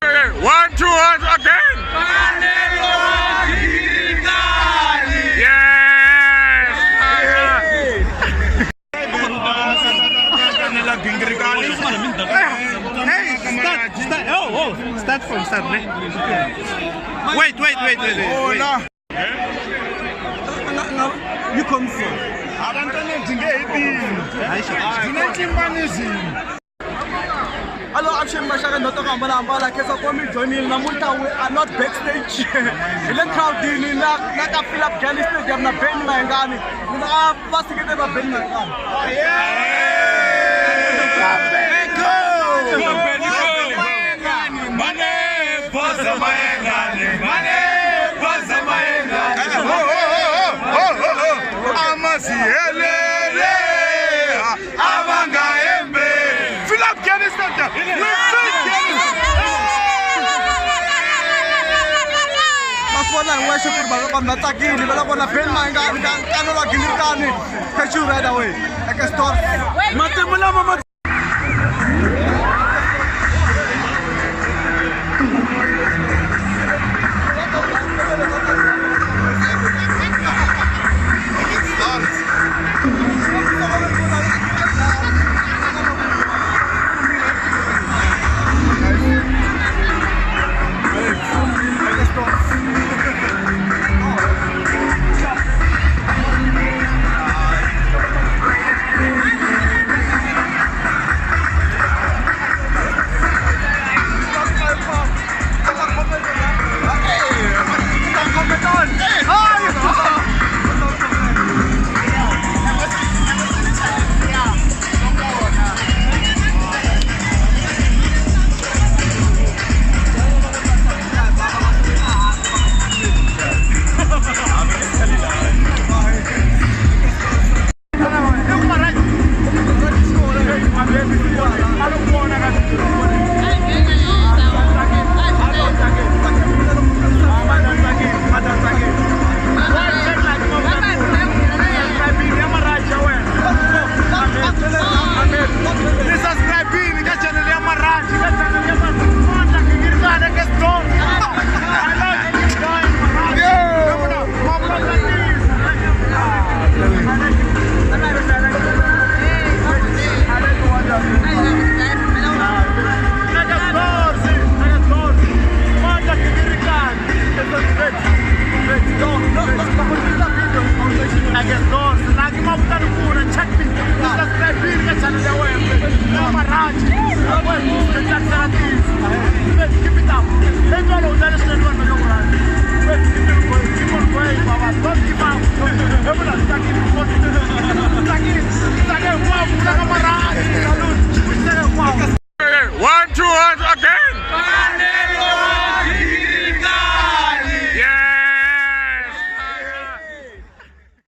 One, two, one, again. Yes. Hey, start. Oh, start from start. Wait. You come from. Hello, I'm Shem Mashaka Notokamala, Kesa Komi Johnny, Namuta, we are not backstage. Let crowd in Naka Philip Gallis, they have not been my Gani. We are passing it ever been my worship I'm not talking, but I want to bend my gun, right away. I can start.